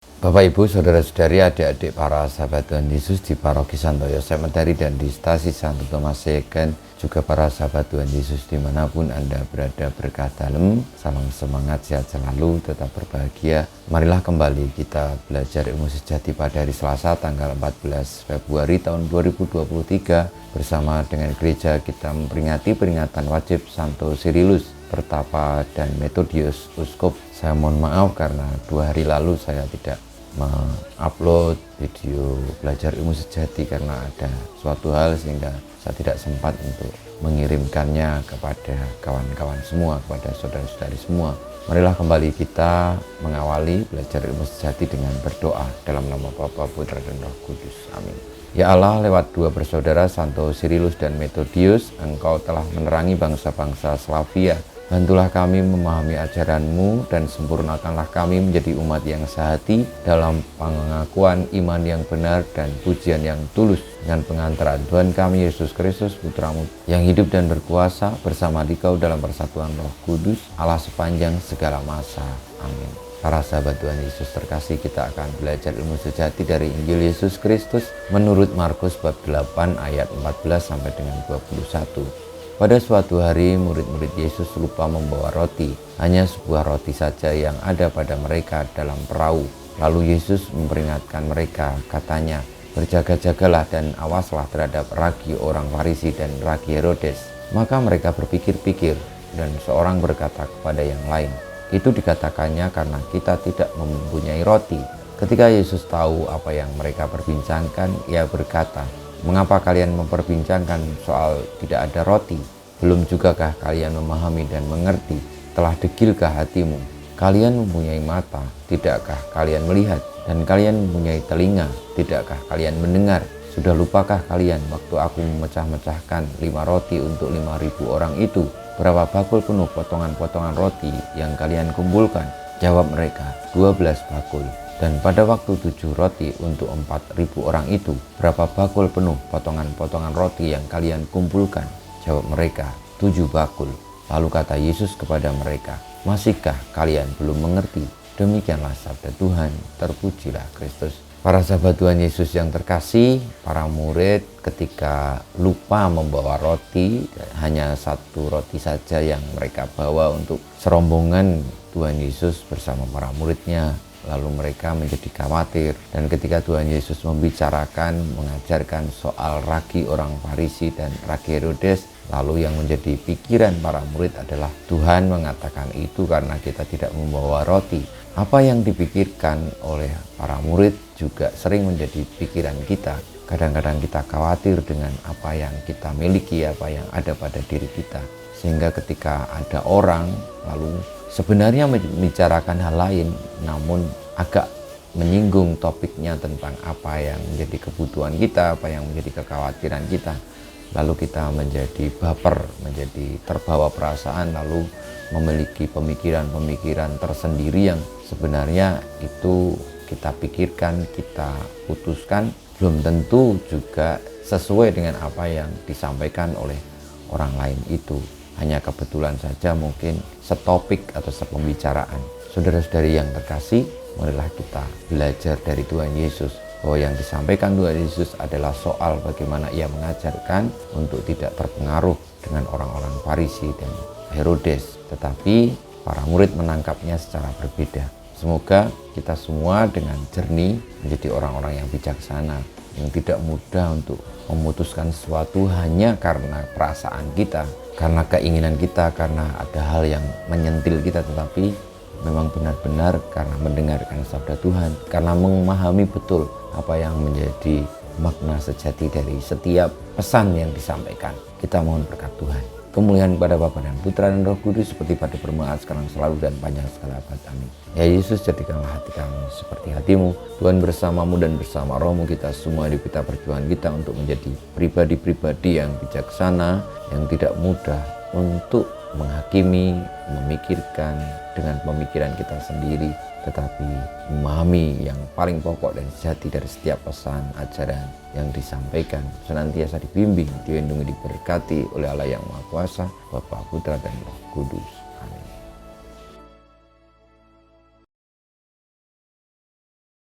Bapak, Ibu, Saudara-saudari, adik-adik para sahabat Tuhan Yesus di Paroki Santo Yosef Medari dan di Stasi Santo Thomas Segen, juga para sahabat Tuhan Yesus dimanapun Anda berada, berkah dalam, salam semangat, sehat selalu, tetap berbahagia. Marilah kembali kita belajar ilmu sejati pada hari Selasa tanggal 14 Februari tahun 2023 bersama dengan gereja. Kita memperingati peringatan wajib Santo Cyrillus, Pertapa dan Methodius Uskup. Saya mohon maaf karena 2 hari lalu saya tidak mengupload video belajar ilmu sejati karena ada suatu hal sehingga saya tidak sempat untuk mengirimkannya kepada kawan-kawan semua, kepada saudara-saudari semua. Marilah kembali kita mengawali belajar ilmu sejati dengan berdoa dalam nama Bapa, Putra dan Roh Kudus. Amin. Ya Allah, lewat 2 bersaudara Santo Cyrillus dan Methodius, Engkau telah menerangi bangsa-bangsa Slavia. Bantulah kami memahami ajaran-Mu dan sempurnakanlah kami menjadi umat yang sehati dalam pengakuan iman yang benar dan pujian yang tulus dengan pengantaran Tuhan kami Yesus Kristus, Putra-Mu yang hidup dan berkuasa bersama Dikau dalam persatuan Roh Kudus, Allah sepanjang segala masa. Amin. Para sahabat Tuhan Yesus terkasih, kita akan belajar ilmu sejati dari Injil Yesus Kristus menurut Markus bab 8 ayat 14 sampai dengan 21. Pada suatu hari murid-murid Yesus lupa membawa roti, hanya sebuah roti saja yang ada pada mereka dalam perahu. Lalu Yesus memperingatkan mereka, katanya, berjaga-jagalah dan awaslah terhadap ragi orang Farisi dan ragi Herodes. Maka mereka berpikir-pikir dan seorang berkata kepada yang lain, itu dikatakannya karena kita tidak mempunyai roti. Ketika Yesus tahu apa yang mereka perbincangkan, ia berkata, mengapa kalian memperbincangkan soal tidak ada roti? Belum jugakah kalian memahami dan mengerti? Telah degilkah hatimu? Kalian mempunyai mata, tidakkah kalian melihat? Dan kalian mempunyai telinga, tidakkah kalian mendengar? Sudah lupakah kalian waktu aku memecah-mecahkan 5 roti untuk 5.000 orang itu? Berapa bakul penuh potongan-potongan roti yang kalian kumpulkan? Jawab mereka, 12 bakul. Dan pada waktu 7 roti untuk 4.000 orang itu, berapa bakul penuh potongan-potongan roti yang kalian kumpulkan? Jawab mereka, 7 bakul. Lalu kata Yesus kepada mereka, masihkah kalian belum mengerti? Demikianlah sabda Tuhan, terpujilah Kristus. Para sahabat Tuhan Yesus yang terkasih, para murid ketika lupa membawa roti, hanya 1 roti saja yang mereka bawa untuk serombongan Tuhan Yesus bersama para muridnya. Lalu mereka menjadi khawatir, dan ketika Tuhan Yesus membicarakan, mengajarkan soal ragi orang Farisi dan ragi Herodes, lalu yang menjadi pikiran para murid adalah Tuhan mengatakan itu karena kita tidak membawa roti. Apa yang dipikirkan oleh para murid juga sering menjadi pikiran kita. Kadang-kadang kita khawatir dengan apa yang kita miliki, apa yang ada pada diri kita. Sehingga ketika ada orang lalu sebenarnya membicarakan hal lain, namun agak menyinggung topiknya tentang apa yang menjadi kebutuhan kita, apa yang menjadi kekhawatiran kita, lalu kita menjadi baper, menjadi terbawa perasaan, lalu memiliki pemikiran-pemikiran tersendiri yang sebenarnya itu kita pikirkan, kita putuskan, belum tentu juga sesuai dengan apa yang disampaikan oleh orang lain itu. Hanya kebetulan saja mungkin setopik atau sepembicaraan. Saudara-saudari yang terkasih, marilah kita belajar dari Tuhan Yesus bahwa yang disampaikan Tuhan Yesus adalah soal bagaimana ia mengajarkan untuk tidak terpengaruh dengan orang-orang Farisi dan Herodes. Tetapi para murid menangkapnya secara berbeda. Semoga kita semua dengan jernih menjadi orang-orang yang bijaksana, yang tidak mudah untuk memutuskan sesuatu hanya karena perasaan kita, karena keinginan kita, karena ada hal yang menyentil kita, tetapi memang benar-benar karena mendengarkan sabda Tuhan, karena memahami betul apa yang menjadi makna sejati dari setiap pesan yang disampaikan. Kita mohon berkat Tuhan. Kemuliaan kepada Bapa dan Putra dan Roh Kudus seperti pada permulaan, sekarang, selalu, dan panjang segala abad. Amin. Ya Yesus, jadikanlah hati kami seperti hatimu. Tuhan bersamamu dan bersama rohmu, kita semua hidup kita, perjuangan kita untuk menjadi pribadi-pribadi yang bijaksana, yang tidak mudah untuk menghakimi, memikirkan dengan pemikiran kita sendiri, tetapi memahami yang paling pokok dan sejati dari setiap pesan ajaran yang disampaikan, senantiasa dibimbing, dilindungi, diberkati oleh Allah yang Maha Kuasa, Bapa, Putra, dan Roh Kudus.